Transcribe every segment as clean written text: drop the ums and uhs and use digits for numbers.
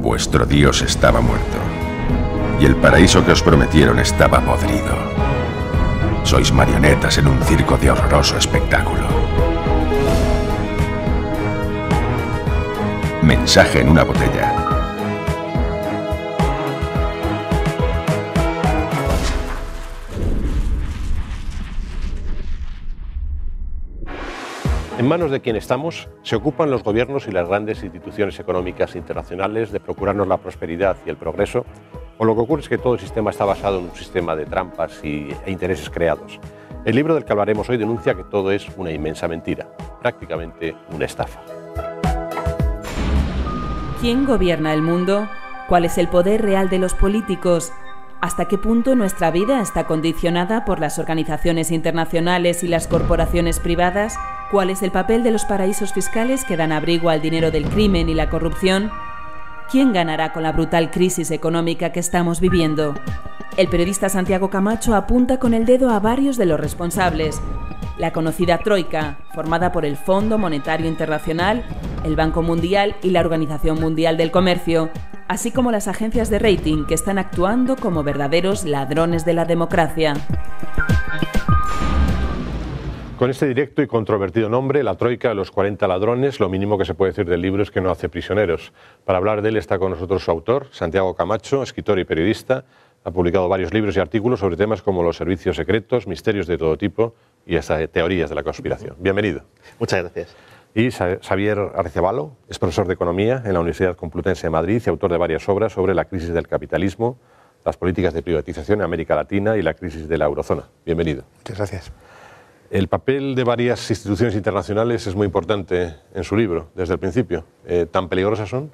Vuestro Dios estaba muerto, y el paraíso que os prometieron estaba podrido. Sois marionetas en un circo de horroroso espectáculo. Mensaje en una botella. En manos de quien estamos, se ocupan los gobiernos y las grandes instituciones económicas internacionales de procurarnos la prosperidad y el progreso, o lo que ocurre es que todo el sistema está basado en un sistema de trampas e intereses creados. El libro del que hablaremos hoy denuncia que todo es una inmensa mentira, prácticamente una estafa. ¿Quién gobierna el mundo? ¿Cuál es el poder real de los políticos? ¿Hasta qué punto nuestra vida está condicionada por las organizaciones internacionales y las corporaciones privadas? ¿Cuál es el papel de los paraísos fiscales que dan abrigo al dinero del crimen y la corrupción? ¿Quién ganará con la brutal crisis económica que estamos viviendo? El periodista Santiago Camacho apunta con el dedo a varios de los responsables. La conocida Troika, formada por el Fondo Monetario Internacional, el Banco Mundial y la Organización Mundial del Comercio, así como las agencias de rating que están actuando como verdaderos ladrones de la democracia. Con este directo y controvertido nombre, La Troika de los 40 ladrones, lo mínimo que se puede decir del libro es que no hace prisioneros. Para hablar de él está con nosotros su autor, Santiago Camacho, escritor y periodista. Ha publicado varios libros y artículos sobre temas como los servicios secretos, misterios de todo tipo y hasta teorías de la conspiración. Bienvenido. Muchas gracias. Y Xavier Arcebalo es profesor de Economía en la Universidad Complutense de Madrid y autor de varias obras sobre la crisis del capitalismo, las políticas de privatización en América Latina y la crisis de la eurozona. Bienvenido. Muchas gracias. El papel de varias instituciones internacionales es muy importante en su libro, desde el principio. ¿Tan peligrosas son?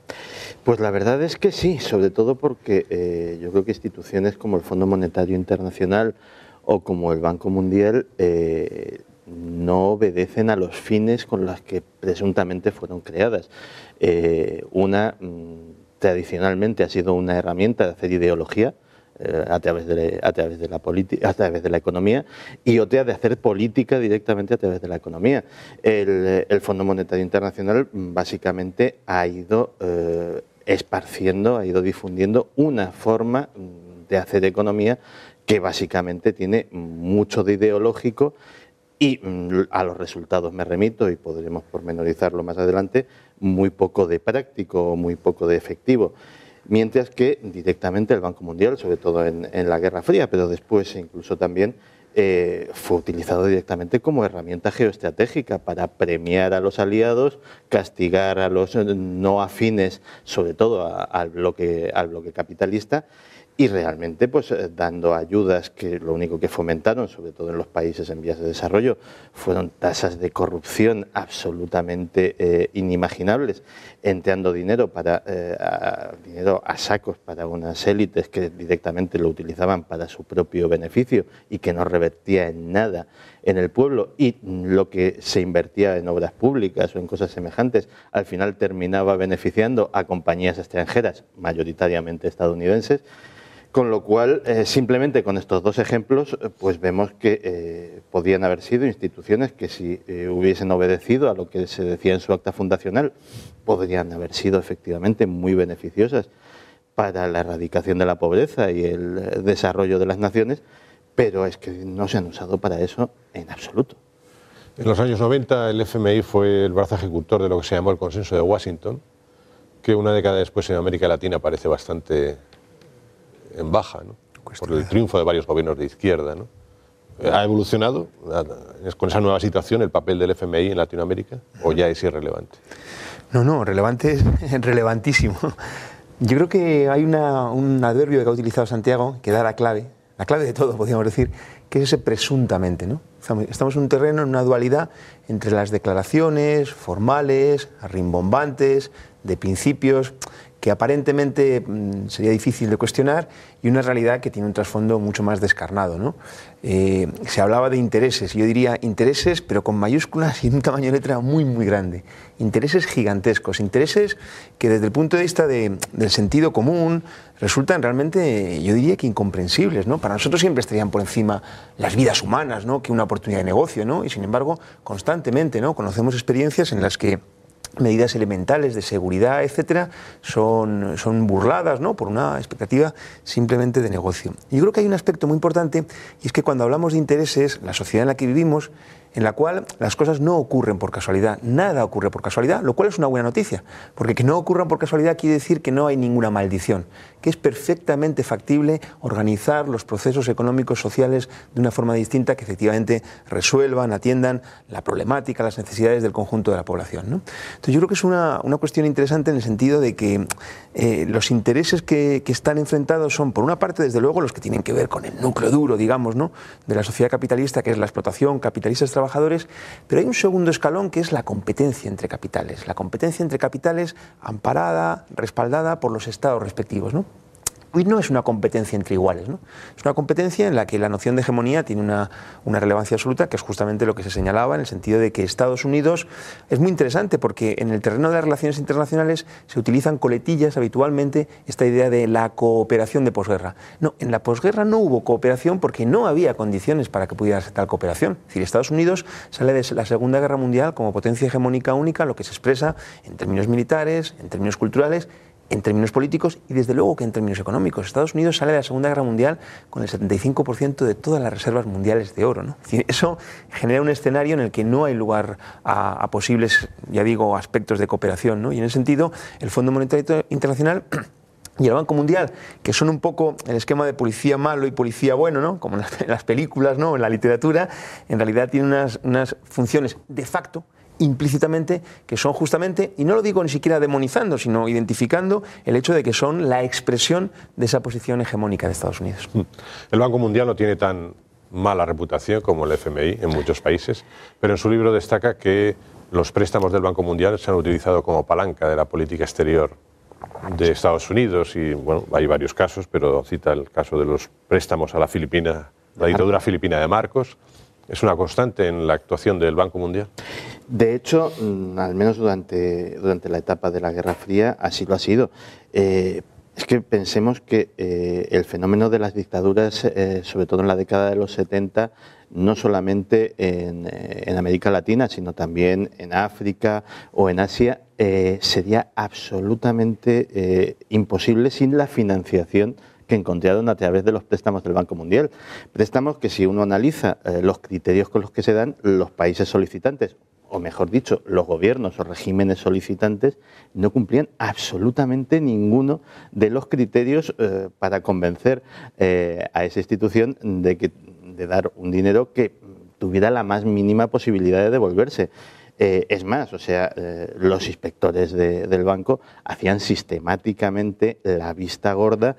Pues la verdad es que sí, sobre todo porque yo creo que instituciones como el Fondo Monetario Internacional o como el Banco Mundial no obedecen a los fines con los que presuntamente fueron creadas. Una, tradicionalmente, ha sido una herramienta de hacer ideología, a través de la política, a través de la economía, y otra de hacer política directamente a través de la economía. El Fondo Monetario Internacional básicamente ha ido esparciendo, ha ido difundiendo una forma de hacer economía que básicamente tiene mucho de ideológico y a los resultados me remito y podremos pormenorizarlo más adelante, muy poco de práctico, muy poco de efectivo. Mientras que directamente el Banco Mundial, sobre todo en la Guerra Fría, pero después incluso también fue utilizado directamente como herramienta geoestratégica para premiar a los aliados, castigar a los no afines, sobre todo al bloque capitalista, y realmente pues dando ayudas que lo único que fomentaron, sobre todo en los países en vías de desarrollo, fueron tasas de corrupción absolutamente inimaginables, entrando dinero a sacos para unas élites que directamente lo utilizaban para su propio beneficio y que no revertía en nada en el pueblo, y lo que se invertía en obras públicas o en cosas semejantes al final terminaba beneficiando a compañías extranjeras, mayoritariamente estadounidenses. Con lo cual, simplemente con estos dos ejemplos, pues vemos que podían haber sido instituciones que si hubiesen obedecido a lo que se decía en su acta fundacional, podrían haber sido efectivamente muy beneficiosas para la erradicación de la pobreza y el desarrollo de las naciones, pero es que no se han usado para eso en absoluto. En los años 90 el FMI fue el brazo ejecutor de lo que se llamó el Consenso de Washington, que una década después en América Latina parece bastante en baja, ¿no? Por el triunfo de varios gobiernos de izquierda, ¿no? ¿Ha evolucionado con esa nueva situación el papel del FMI en Latinoamérica o ya es irrelevante? No, relevante es relevantísimo. Yo creo que hay un adverbio que ha utilizado Santiago que da la clave de todo, podríamos decir, que es ese presuntamente, ¿no? Estamos en un terreno, en una dualidad entre las declaraciones formales, rimbombantes, de principios, que aparentemente sería difícil de cuestionar, y una realidad que tiene un trasfondo mucho más descarnado, ¿no? Se hablaba de intereses, yo diría intereses, pero con mayúsculas y un tamaño de letra muy, muy grande. Intereses gigantescos, intereses que desde el punto de vista del sentido común resultan realmente, yo diría que incomprensibles, ¿no? Para nosotros siempre estarían por encima las vidas humanas, ¿no?, que una oportunidad de negocio, ¿no? Y sin embargo, constantemente, ¿no?, conocemos experiencias en las que medidas elementales de seguridad, etcétera, son burladas, ¿no?, por una expectativa simplemente de negocio. Y yo creo que hay un aspecto muy importante, y es que cuando hablamos de intereses, la sociedad en la que vivimos, en la cual las cosas no ocurren por casualidad, nada ocurre por casualidad, lo cual es una buena noticia, porque que no ocurran por casualidad quiere decir que no hay ninguna maldición, que es perfectamente factible organizar los procesos económicos, sociales de una forma distinta que efectivamente resuelvan, atiendan la problemática, las necesidades del conjunto de la población, ¿no? Entonces yo creo que es una cuestión interesante en el sentido de que los intereses que están enfrentados son, por una parte, desde luego, los que tienen que ver con el núcleo duro, digamos, ¿no?, de la sociedad capitalista, que es la explotación, capitalistas, trabajadores, pero hay un segundo escalón que es la competencia entre capitales. La competencia entre capitales amparada, respaldada por los estados respectivos, ¿no? Hoy no es una competencia entre iguales, ¿no? Es una competencia en la que la noción de hegemonía tiene una relevancia absoluta, que es justamente lo que se señalaba, en el sentido de que Estados Unidos es muy interesante porque en el terreno de las relaciones internacionales se utilizan coletillas habitualmente esta idea de la cooperación de posguerra. No, en la posguerra no hubo cooperación porque no había condiciones para que pudiera ser tal cooperación. Es decir, Estados Unidos sale de la Segunda Guerra Mundial como potencia hegemónica única, lo que se expresa en términos militares, en términos culturales, en términos políticos y desde luego que en términos económicos. Estados Unidos sale de la Segunda Guerra Mundial con el 75% de todas las reservas mundiales de oro, ¿no? Es decir, eso genera un escenario en el que no hay lugar a posibles, ya digo, aspectos de cooperación, ¿no? Y en ese sentido, el Fondo Monetario Internacional y el Banco Mundial, que son un poco el esquema de policía malo y policía bueno, ¿no?, como en las películas, ¿no?, en la literatura, en realidad tienen unas funciones de facto, implícitamente, que son justamente, y no lo digo ni siquiera demonizando, sino identificando el hecho de que son la expresión de esa posición hegemónica de Estados Unidos. El Banco Mundial no tiene tan mala reputación como el FMI en muchos países, pero en su libro destaca que los préstamos del Banco Mundial se han utilizado como palanca de la política exterior de Estados Unidos y, bueno, hay varios casos, pero cita el caso de los préstamos a la dictadura filipina de Marcos. ¿Es una constante en la actuación del Banco Mundial? De hecho, al menos durante la etapa de la Guerra Fría, así lo ha sido. Es que pensemos que el fenómeno de las dictaduras, sobre todo en la década de los 70, no solamente en América Latina, sino también en África o en Asia, sería absolutamente imposible sin la financiación que encontraron a través de los préstamos del Banco Mundial. Préstamos que, si uno analiza los criterios con los que se dan, los países solicitantes, o mejor dicho, los gobiernos o regímenes solicitantes, no cumplían absolutamente ninguno de los criterios para convencer a esa institución de dar un dinero que tuviera la más mínima posibilidad de devolverse. Es más, o sea, los inspectores del banco hacían sistemáticamente la vista gorda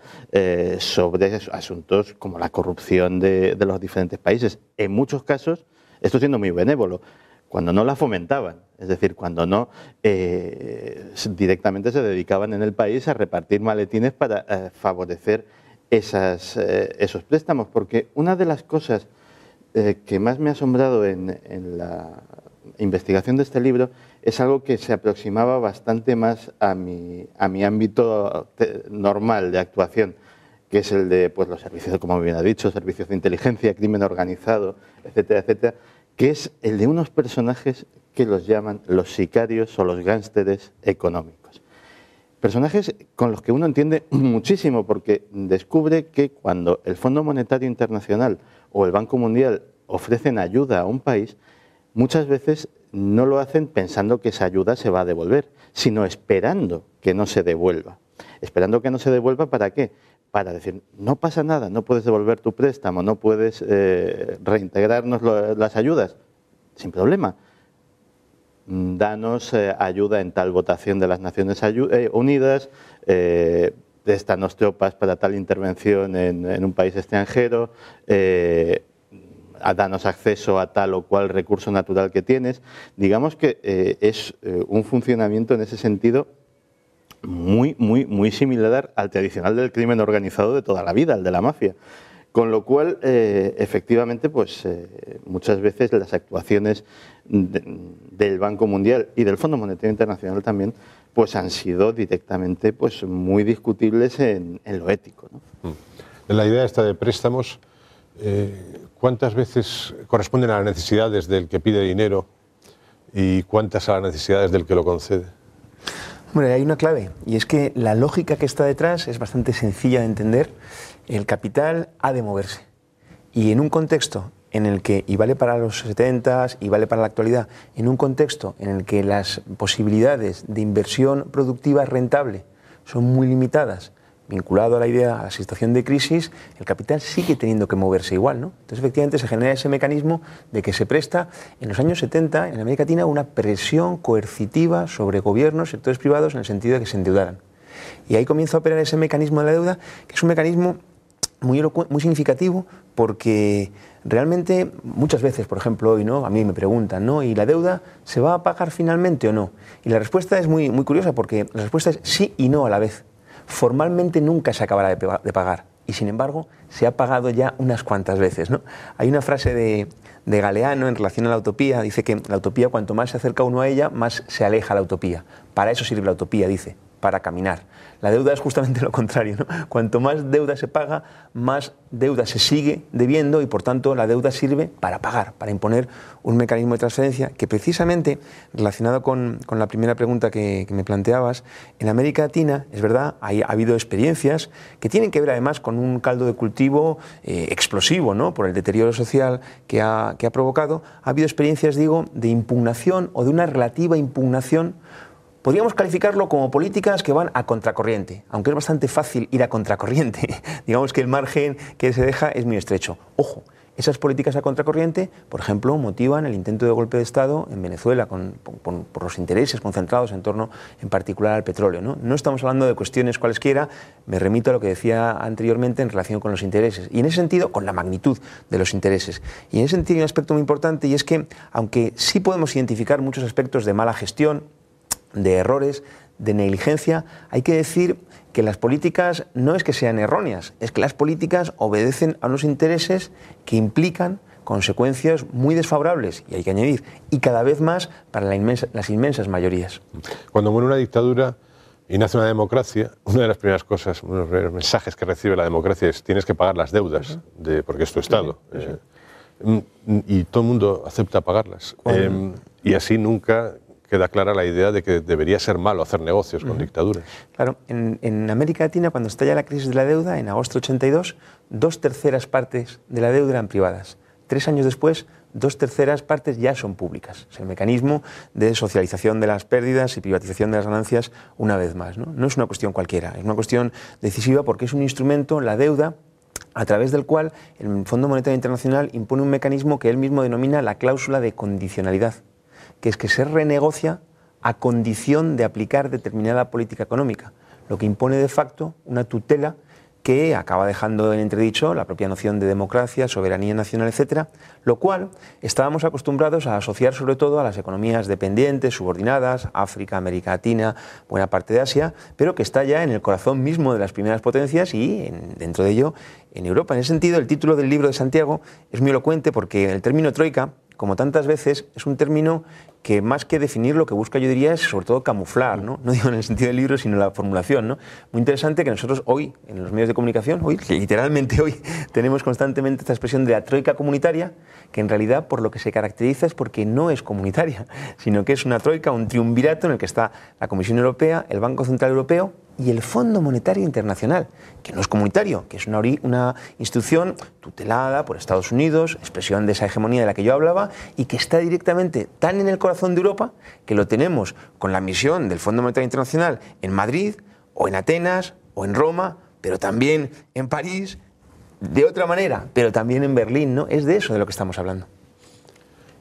sobre asuntos como la corrupción de los diferentes países. En muchos casos, esto siendo muy benévolo, cuando no la fomentaban, es decir, cuando no directamente se dedicaban en el país a repartir maletines para favorecer esos préstamos. Porque una de las cosas que más me ha asombrado en la investigación de este libro es algo que se aproximaba bastante más a mi ámbito normal de actuación, que es el de, pues, los servicios, como bien ha dicho, servicios de inteligencia, crimen organizado, etcétera, etcétera, que es el de unos personajes que los llaman los sicarios o los gánsteres económicos. Personajes con los que uno entiende muchísimo, porque descubre que cuando el Fondo Monetario Internacional o el Banco Mundial ofrecen ayuda a un país, muchas veces no lo hacen pensando que esa ayuda se va a devolver, sino esperando que no se devuelva. Esperando que no se devuelva, ¿para qué? Para decir, no pasa nada, no puedes devolver tu préstamo, no puedes reintegrarnos las ayudas, sin problema. Danos ayuda en tal votación de las Naciones Unidas, préstanos tropas para tal intervención en un país extranjero, danos acceso a tal o cual recurso natural que tienes. Digamos que es un funcionamiento en ese sentido muy similar al tradicional del crimen organizado de toda la vida, al de la mafia. Con lo cual, efectivamente, pues muchas veces las actuaciones del Banco Mundial y del Fondo Monetario Internacional también, pues han sido directamente, pues, muy discutibles en lo ético, ¿no? En la idea esta de préstamos, ¿cuántas veces corresponden a las necesidades del que pide dinero ¿Y cuántas a las necesidades del que lo concede? Bueno, hay una clave, y es que la lógica que está detrás es bastante sencilla de entender. El capital ha de moverse. Y en un contexto en el que, y vale para los 70s y vale para la actualidad, en un contexto en el que las posibilidades de inversión productiva rentable son muy limitadas, vinculado a la idea, a la situación de crisis, el capital sigue teniendo que moverse igual, ¿no? Entonces, efectivamente, se genera ese mecanismo de que se presta, en los años 70, en América Latina, una presión coercitiva sobre gobiernos, sectores privados, en el sentido de que se endeudaran. Y ahí comienza a operar ese mecanismo de la deuda, que es un mecanismo muy significativo, porque realmente muchas veces, por ejemplo, hoy, ¿no?, a mí me preguntan, ¿no?, ¿y la deuda se va a pagar finalmente o no? Y la respuesta es muy curiosa, porque la respuesta es sí y no a la vez. Formalmente nunca se acabará de pagar, y sin embargo se ha pagado ya unas cuantas veces, ¿no? Hay una frase de Galeano en relación a la utopía, dice que la utopía, cuanto más se acerca uno a ella, más se aleja la utopía. Para eso sirve la utopía, dice, para caminar. La deuda es justamente lo contrario, ¿no? Cuanto más deuda se paga, más deuda se sigue debiendo, y por tanto la deuda sirve para pagar, para imponer un mecanismo de transferencia que, precisamente relacionado con la primera pregunta que me planteabas, en América Latina, es verdad, ha habido experiencias que tienen que ver además con un caldo de cultivo explosivo, ¿no?, por el deterioro social que ha provocado. Ha habido experiencias, digo, de impugnación o de una relativa impugnación. Podríamos calificarlo como políticas que van a contracorriente, aunque es bastante fácil ir a contracorriente. Digamos que el margen que se deja es muy estrecho. Ojo, esas políticas a contracorriente, por ejemplo, motivan el intento de golpe de Estado en Venezuela por los intereses concentrados en torno, en particular, al petróleo, ¿no? No estamos hablando de cuestiones cualesquiera, me remito a lo que decía anteriormente en relación con los intereses, y en ese sentido, con la magnitud de los intereses. Y en ese sentido hay un aspecto muy importante, y es que, aunque sí podemos identificar muchos aspectos de mala gestión, de errores, de negligencia, hay que decir que las políticas no es que sean erróneas, es que las políticas obedecen a unos intereses que implican consecuencias muy desfavorables, y hay que añadir, y cada vez más para las inmensas mayorías. Cuando muere una dictadura y nace una democracia, una de las primeras cosas, uno de los primeros mensajes que recibe la democracia es: tienes que pagar las deudas, porque es tu Estado. Y todo el mundo acepta pagarlas. Y así nunca queda clara la idea de que debería ser malo hacer negocios con dictaduras. Claro, en América Latina, cuando estalla la crisis de la deuda, en agosto de 82, 2/3 partes de la deuda eran privadas. 3 años después, 2/3 partes ya son públicas. Es el mecanismo de socialización de las pérdidas y privatización de las ganancias, una vez más, ¿no? No es una cuestión cualquiera, es una cuestión decisiva, porque es un instrumento, la deuda, a través del cual el Fondo Monetario Internacional impone un mecanismo que él mismo denomina la cláusula de condicionalidad, que es que se renegocia a condición de aplicar determinada política económica, lo que impone de facto una tutela que acaba dejando en entredicho la propia noción de democracia, soberanía nacional, etcétera, lo cual estábamos acostumbrados a asociar sobre todo a las economías dependientes, subordinadas, África, América Latina, buena parte de Asia, pero que está ya en el corazón mismo de las primeras potencias y dentro de ello en Europa. En ese sentido, el título del libro de Santiago es muy elocuente, porque el término troika, como tantas veces, es un término que, más que definir, lo que busca, yo diría, es sobre todo camuflar, ¿no? No digo en el sentido del libro, sino en la formulación, ¿no? Muy interesante que nosotros hoy, en los medios de comunicación, hoy, literalmente hoy, tenemos constantemente esta expresión de la troika comunitaria, que en realidad por lo que se caracteriza es porque no es comunitaria, sino que es una troika, un triunvirato en el que está la Comisión Europea, el Banco Central Europeo y el Fondo Monetario Internacional, que no es comunitario, que es una institución tutelada por Estados Unidos, expresión de esa hegemonía de la que yo hablaba, y que está directamente tan en el corazón de Europa que lo tenemos con la misión del Fondo Monetario Internacional en Madrid, o en Atenas, o en Roma, pero también en París, de otra manera, pero también en Berlín, ¿no? Es de eso de lo que estamos hablando.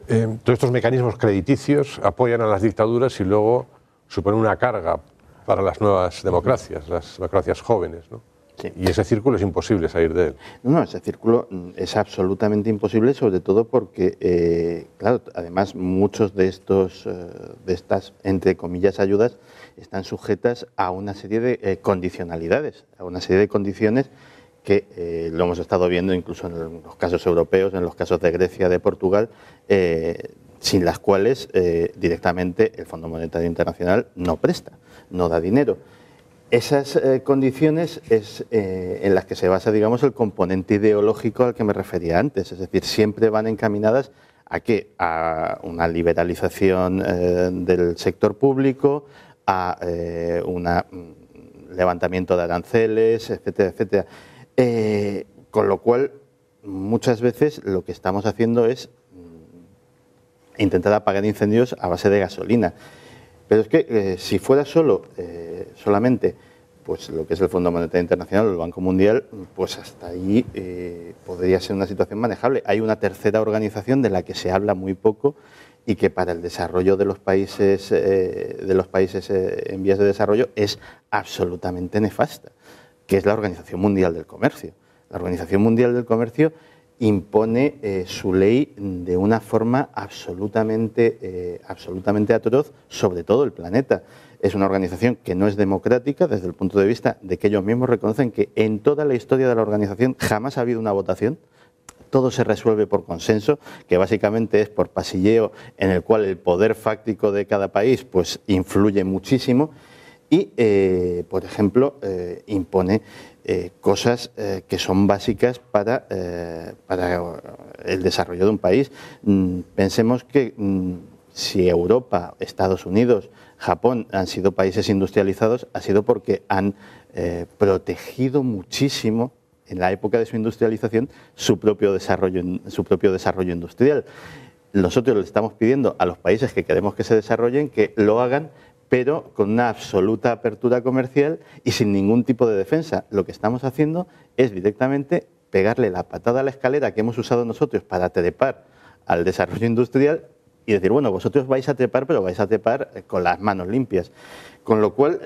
Todos estos mecanismos crediticios apoyan a las dictaduras y luego suponen una carga para las nuevas democracias, las democracias jóvenes, ¿no? Sí. Y ese círculo es imposible salir de él. No, ese círculo es absolutamente imposible, sobre todo porque, claro, además muchos de estas, entre comillas, ayudas están sujetas a una serie de condicionalidades, a una serie de condiciones que lo hemos estado viendo incluso en los casos europeos, en los casos de Grecia, de Portugal, sin las cuales directamente el Fondo Monetario Internacional no presta, no da dinero. Esas condiciones es en las que se basa, digamos, el componente ideológico al que me refería antes, es decir, siempre van encaminadas ¿A qué? A una liberalización del sector público, a un levantamiento de aranceles, etcétera, etcétera. Con lo cual, muchas veces lo que estamos haciendo es intentar apagar incendios a base de gasolina. Pero es que si fuera solamente pues lo que es el Fondo Monetario Internacional o el Banco Mundial, pues hasta ahí podría ser una situación manejable. Hay una tercera organización de la que se habla muy poco y que para el desarrollo de los países en vías de desarrollo es absolutamente nefasta, que es la Organización Mundial del Comercio. La Organización Mundial del Comercio impone su ley de una forma absolutamente atroz sobre todo el planeta. Es una organización que no es democrática desde el punto de vista de que ellos mismos reconocen que en toda la historia de la organización jamás ha habido una votación. Todo se resuelve por consenso, que básicamente es por pasilleo, en el cual el poder fáctico de cada país pues influye muchísimo y, por ejemplo, impone cosas que son básicas para el desarrollo de un país. Pensemos que si Europa, Estados Unidos, Japón han sido países industrializados, ha sido porque han protegido muchísimo en la época de su industrialización su propio desarrollo industrial. Nosotros le estamos pidiendo a los países que queremos que se desarrollen que lo hagan, pero con una absoluta apertura comercial y sin ningún tipo de defensa. Lo que estamos haciendo es directamente pegarle la patada a la escalera que hemos usado nosotros para trepar al desarrollo industrial y decir, bueno, vosotros vais a trepar, pero vais a trepar con las manos limpias. Con lo cual,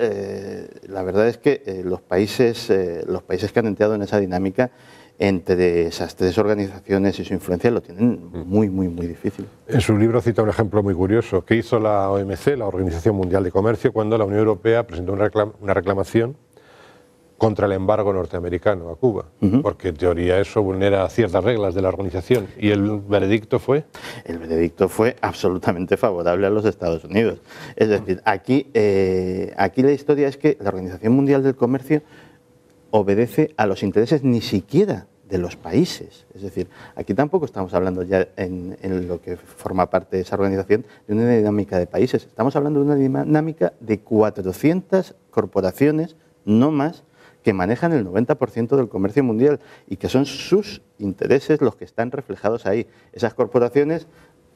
la verdad es que los países que han entrado en esa dinámica, entre esas tres organizaciones y su influencia, lo tienen muy, muy, muy difícil. En su libro cita un ejemplo muy curioso que hizo la OMC, la Organización Mundial de Comercio, cuando la Unión Europea presentó una reclamación contra el embargo norteamericano a Cuba, porque en teoría eso vulnera ciertas reglas de la organización. ¿Y el veredicto fue? El veredicto fue absolutamente favorable a los Estados Unidos. Es decir, aquí la historia es que la Organización Mundial del Comercio obedece a los intereses ni siquiera de los países. Es decir, aquí tampoco estamos hablando ya en lo que forma parte de esa organización de una dinámica de países. Estamos hablando de una dinámica de 400 corporaciones, no más, que manejan el 90% del comercio mundial y que son sus intereses los que están reflejados ahí. Esas corporaciones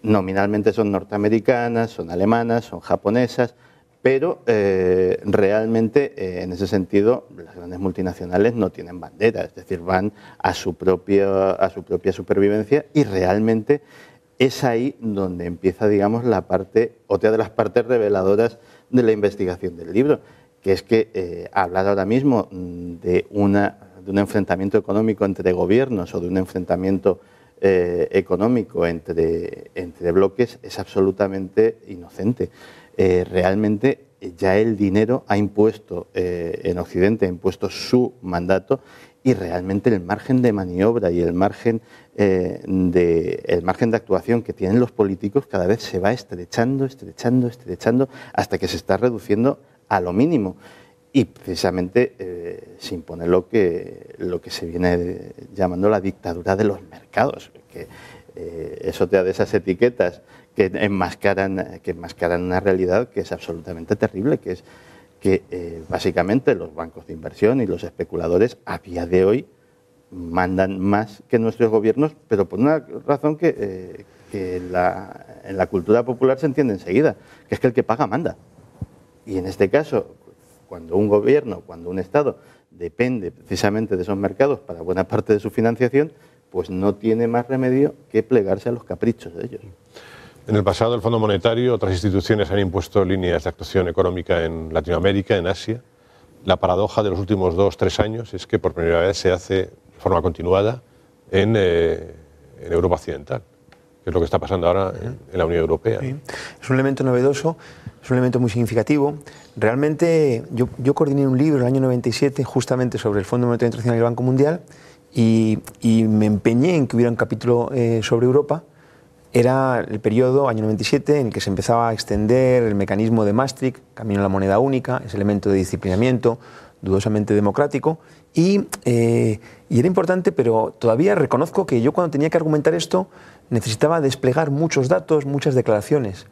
nominalmente son norteamericanas, son alemanas, son japonesas, pero realmente en ese sentido las grandes multinacionales no tienen bandera, es decir, van a su propia supervivencia y realmente es ahí donde empieza, digamos, otra de las partes reveladoras de la investigación del libro, que es que hablar ahora mismo de un enfrentamiento económico entre gobiernos o de un enfrentamiento económico entre bloques es absolutamente inocente. Realmente ya el dinero ha impuesto en Occidente, ha impuesto su mandato y realmente el margen de maniobra y el margen de actuación que tienen los políticos cada vez se va estrechando hasta que se está reduciendo a lo mínimo y precisamente se impone lo que se viene llamando la dictadura de los mercados, que es otra de esas etiquetas que enmascaran una realidad que es absolutamente terrible, que es que básicamente los bancos de inversión y los especuladores a día de hoy mandan más que nuestros gobiernos, pero por una razón que en la cultura popular se entiende enseguida, que es que el que paga manda. Y en este caso, cuando un gobierno, cuando un Estado depende precisamente de esos mercados para buena parte de su financiación, pues no tiene más remedio que plegarse a los caprichos de ellos. En el pasado, el Fondo Monetario, otras instituciones han impuesto líneas de actuación económica en Latinoamérica, en Asia. La paradoja de los últimos 2-3 años es que por primera vez se hace de forma continuada en Europa Occidental, que es lo que está pasando ahora en la Unión Europea. Sí. Es un elemento novedoso, es un elemento muy significativo. Realmente yo coordiné un libro en el año 97 justamente sobre el Fondo Monetario Internacional y el Banco Mundial y me empeñé en que hubiera un capítulo sobre Europa. Era el periodo, año 97, en el que se empezaba a extender el mecanismo de Maastricht, camino a la moneda única, ese elemento de disciplinamiento, dudosamente democrático, y era importante, pero todavía reconozco que yo cuando tenía que argumentar esto necesitaba desplegar muchos datos, muchas declaraciones.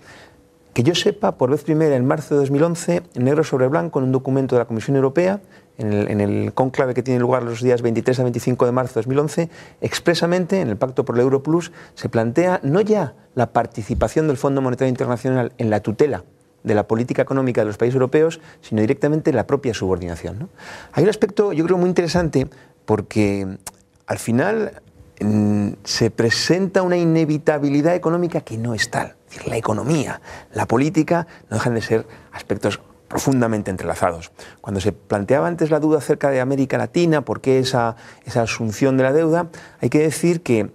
Que yo sepa, por vez primera en marzo de 2011, negro sobre blanco, en un documento de la Comisión Europea, en el cónclave que tiene lugar los días 23 a 25 de marzo de 2011, expresamente en el Pacto por el Euro Plus se plantea no ya la participación del Fondo Monetario Internacional en la tutela de la política económica de los países europeos, sino directamente la propia subordinación, ¿no? Hay un aspecto, yo creo, muy interesante, porque al final se presenta una inevitabilidad económica que no es tal. Es decir, la economía, la política, no dejan de ser aspectos profundamente entrelazados. Cuando se planteaba antes la duda acerca de América Latina, por qué esa asunción de la deuda, hay que decir que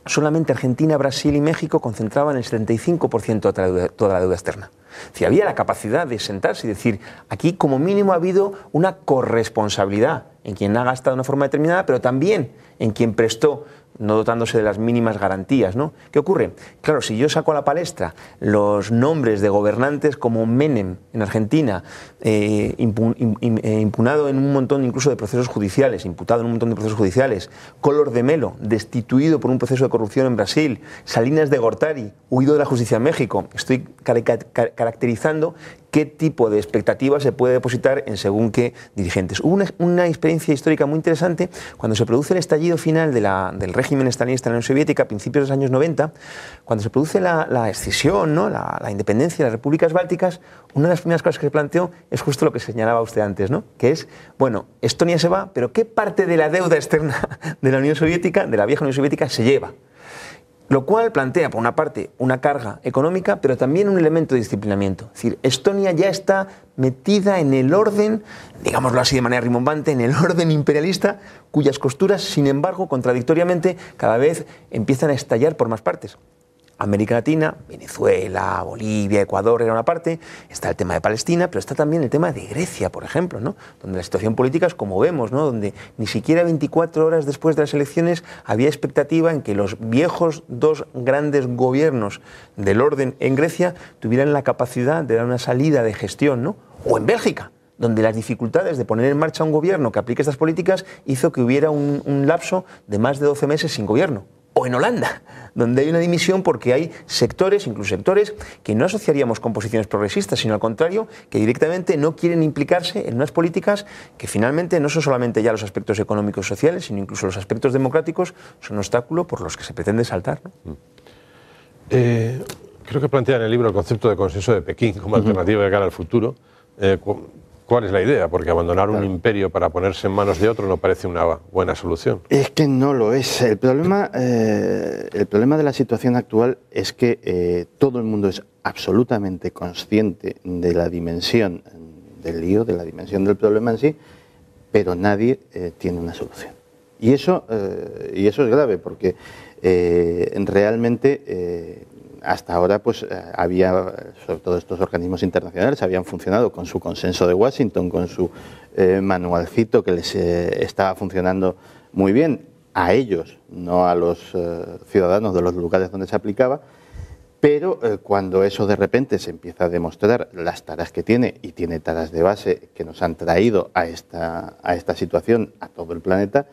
solamente Argentina, Brasil y México concentraban el 75% de toda la deuda externa. Si había la capacidad de sentarse y decir, aquí como mínimo ha habido una corresponsabilidad en quien ha gastado de una forma determinada, pero también en quien prestó, no dotándose de las mínimas garantías, ¿no? ¿Qué ocurre? Claro, si yo saco a la palestra los nombres de gobernantes como Menem en Argentina, impunado en un montón incluso de procesos judiciales, imputado en un montón de procesos judiciales, Collor de Mello, destituido por un proceso de corrupción en Brasil, Salinas de Gortari, huido de la justicia en México, estoy caracterizando qué tipo de expectativas se puede depositar en según qué dirigentes. Hubo una experiencia histórica muy interesante cuando se produce el estallido final del régimen stalinista en la Unión Soviética a principios de los años 90, cuando se produce la escisión, ¿no? la independencia de las repúblicas bálticas. Una de las primeras cosas que se planteó es justo lo que señalaba usted antes, ¿no? Que es, bueno, Estonia se va, pero ¿qué parte de la deuda externa de la Unión Soviética, de la vieja Unión Soviética, se lleva? Lo cual plantea, por una parte, una carga económica, pero también un elemento de disciplinamiento. Es decir, Estonia ya está metida en el orden, digámoslo así de manera rimbombante, en el orden imperialista, cuyas costuras, sin embargo, contradictoriamente, cada vez empiezan a estallar por más partes. América Latina, Venezuela, Bolivia, Ecuador era una parte, está el tema de Palestina, pero está también el tema de Grecia, por ejemplo, ¿no? Donde la situación política es como vemos, ¿no? Donde ni siquiera 24 horas después de las elecciones había expectativa en que los viejos dos grandes gobiernos del orden en Grecia tuvieran la capacidad de dar una salida de gestión, ¿no? O en Bélgica, donde las dificultades de poner en marcha un gobierno que aplique estas políticas hizo que hubiera un lapso de más de 12 meses sin gobierno. O en Holanda, donde hay una dimisión porque hay sectores, incluso sectores, que no asociaríamos con posiciones progresistas, sino al contrario, que directamente no quieren implicarse en unas políticas que finalmente no son solamente ya los aspectos económicos y sociales, sino incluso los aspectos democráticos son un obstáculo por los que se pretende saltar, ¿no? Creo que plantea en el libro el concepto de consenso de Pekín como alternativa de cara al futuro. ¿Cuál es la idea? Porque abandonar un imperio para ponerse en manos de otro no parece una buena solución. Es que no lo es. El problema de la situación actual es que todo el mundo es absolutamente consciente de la dimensión del lío, de la dimensión del problema en sí, pero nadie tiene una solución. Y eso es grave, porque realmente hasta ahora pues había, sobre todo estos organismos internacionales, habían funcionado con su consenso de Washington, con su manualcito que les estaba funcionando muy bien a ellos, no a los ciudadanos de los lugares donde se aplicaba, pero cuando eso de repente se empieza a demostrar las taras que tiene, y tiene taras de base que nos han traído a esta situación, a todo el planeta,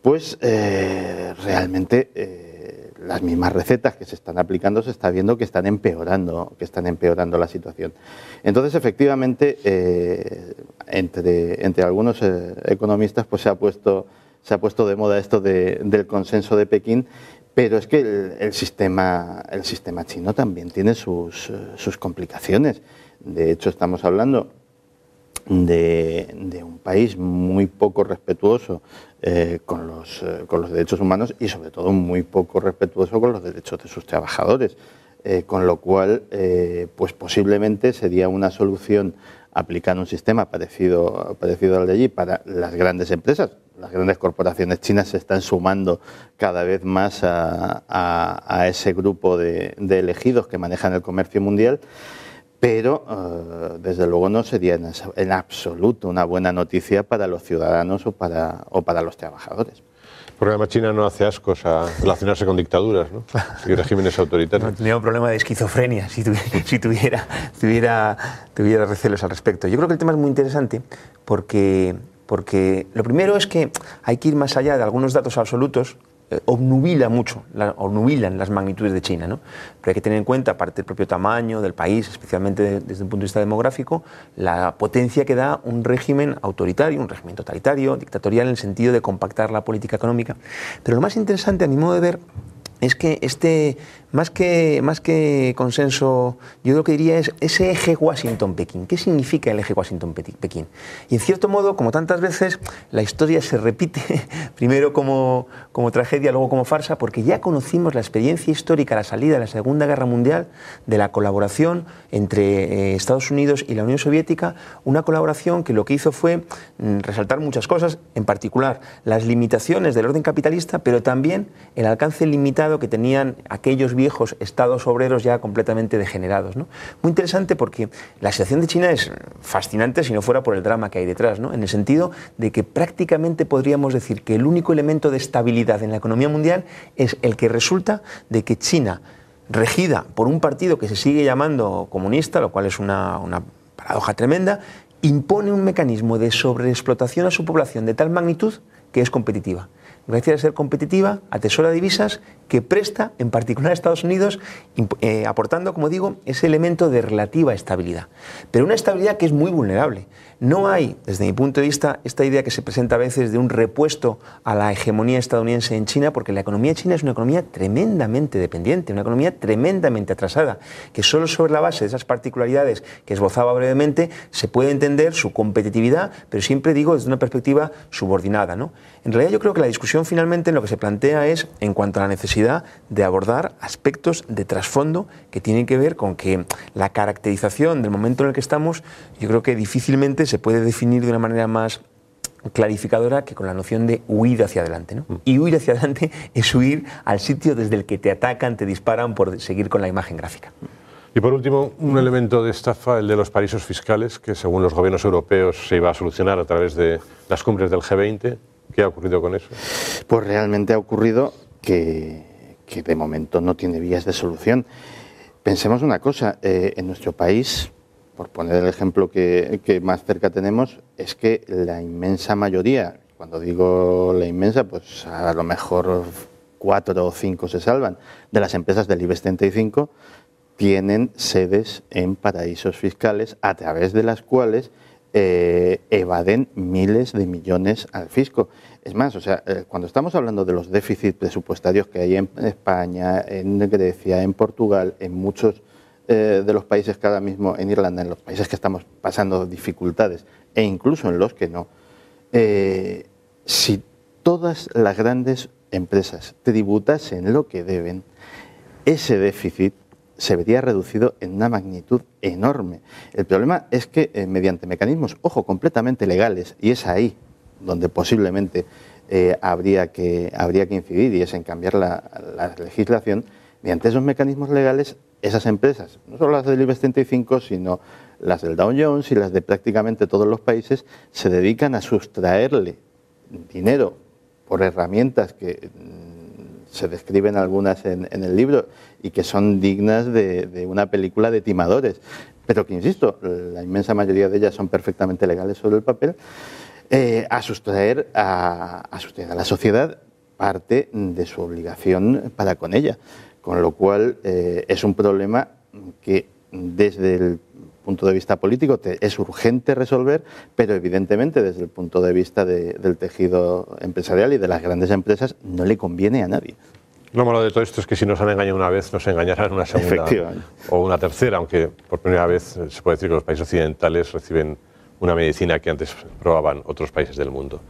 pues realmente las mismas recetas que se están aplicando se está viendo que están empeorando la situación. Entonces, efectivamente, entre algunos economistas pues se ha puesto de moda esto del consenso de Pekín, pero es que el sistema chino también tiene sus complicaciones. De hecho, estamos hablando de un país muy poco respetuoso con los derechos humanos y sobre todo muy poco respetuoso con los derechos de sus trabajadores, con lo cual pues posiblemente sería una solución aplicar un sistema parecido al de allí para las grandes empresas. Las grandes corporaciones chinas se están sumando cada vez más a ese grupo de elegidos que manejan el comercio mundial, pero desde luego no sería en absoluto una buena noticia para los ciudadanos o para los trabajadores. Porque además China no hace ascos a relacionarse con dictaduras, ¿no? Y regímenes autoritarios. No tendría un problema de esquizofrenia si tuviera recelos al respecto. Yo creo que el tema es muy interesante porque lo primero es que hay que ir más allá de algunos datos absolutos. Obnubilan las magnitudes de China, ¿no? Pero hay que tener en cuenta, aparte del propio tamaño del país, especialmente desde un punto de vista demográfico, la potencia que da un régimen autoritario, un régimen totalitario, dictatorial, en el sentido de compactar la política económica. Pero lo más interesante, a mi modo de ver, es que más que consenso, yo lo que diría es ese eje Washington-Pekín. ¿Qué significa el eje Washington-Pekín? Y en cierto modo, como tantas veces, la historia se repite primero como tragedia, luego como farsa, porque ya conocimos la experiencia histórica a la salida de la Segunda Guerra Mundial de la colaboración entre Estados Unidos y la Unión Soviética, una colaboración que lo que hizo fue resaltar muchas cosas, en particular las limitaciones del orden capitalista, pero también el alcance limitado que tenían aquellos viejos estados obreros ya completamente degenerados, ¿no? Muy interesante porque la situación de China es fascinante si no fuera por el drama que hay detrás, ¿no? En el sentido de que prácticamente podríamos decir que el único elemento de estabilidad en la economía mundial es el que resulta de que China, regida por un partido que se sigue llamando comunista, lo cual es una paradoja tremenda, impone un mecanismo de sobreexplotación a su población de tal magnitud que es competitiva. Gracias a ser competitiva, atesora divisas que presta, en particular a Estados Unidos, aportando, como digo, ese elemento de relativa estabilidad. Pero una estabilidad que es muy vulnerable. No hay, desde mi punto de vista, esta idea que se presenta a veces de un repuesto a la hegemonía estadounidense en China, porque la economía china es una economía tremendamente dependiente, una economía tremendamente atrasada, que solo sobre la base de esas particularidades que esbozaba brevemente se puede entender su competitividad, pero siempre digo desde una perspectiva subordinada, ¿no? En realidad yo creo que la discusión finalmente en lo que se plantea es en cuanto a la necesidad de abordar aspectos de trasfondo que tienen que ver con que la caracterización del momento en el que estamos, yo creo que difícilmente se puede definir de una manera más clarificadora que con la noción de huir hacia adelante, ¿no? Y huir hacia adelante es huir al sitio desde el que te atacan, te disparan, por seguir con la imagen gráfica. Y por último, un elemento de estafa, el de los paraísos fiscales, que según los gobiernos europeos se iba a solucionar a través de las cumbres del G20. ¿Qué ha ocurrido con eso? Pues realmente ha ocurrido que de momento no tiene vías de solución. Pensemos una cosa, en nuestro país, por poner el ejemplo que más cerca tenemos, es que la inmensa mayoría, cuando digo la inmensa, pues a lo mejor 4 o 5 se salvan, de las empresas del IBEX 35 tienen sedes en paraísos fiscales a través de las cuales evaden miles de millones al fisco. Es más, o sea, cuando estamos hablando de los déficits presupuestarios que hay en España, en Grecia, en Portugal, en muchos de los países que ahora mismo, en Irlanda, en los países que estamos pasando dificultades, e incluso en los que no, si todas las grandes empresas tributasen lo que deben, ese déficit se vería reducido en una magnitud enorme. El problema es que mediante mecanismos, ojo, completamente legales, y es ahí donde posiblemente habría que incidir, y es en cambiar la legislación, mediante esos mecanismos legales, esas empresas, no solo las del IBEX 35, sino las del Dow Jones y las de prácticamente todos los países, se dedican a sustraerle dinero por herramientas que se describen algunas en el libro y que son dignas de una película de timadores, pero que, insisto, la inmensa mayoría de ellas son perfectamente legales sobre el papel, a sustraer a la sociedad parte de su obligación para con ella, con lo cual es un problema que desde el punto de vista político es urgente resolver, pero evidentemente desde el punto de vista del tejido empresarial y de las grandes empresas no le conviene a nadie. Lo malo de todo esto es que si nos han engañado una vez, nos engañarán una segunda o una tercera, aunque por primera vez se puede decir que los países occidentales reciben una medicina que antes probaban otros países del mundo.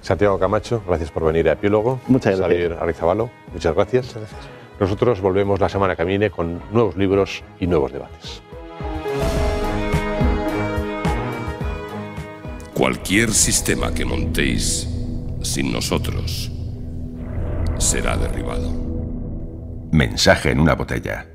Santiago Camacho, gracias por venir a Epílogo. Muchas gracias. Xavier Arrizabalo, muchas gracias. Muchas gracias. Nosotros volvemos la semana que viene con nuevos libros y nuevos debates. Cualquier sistema que montéis sin nosotros será derribado. Mensaje en una botella.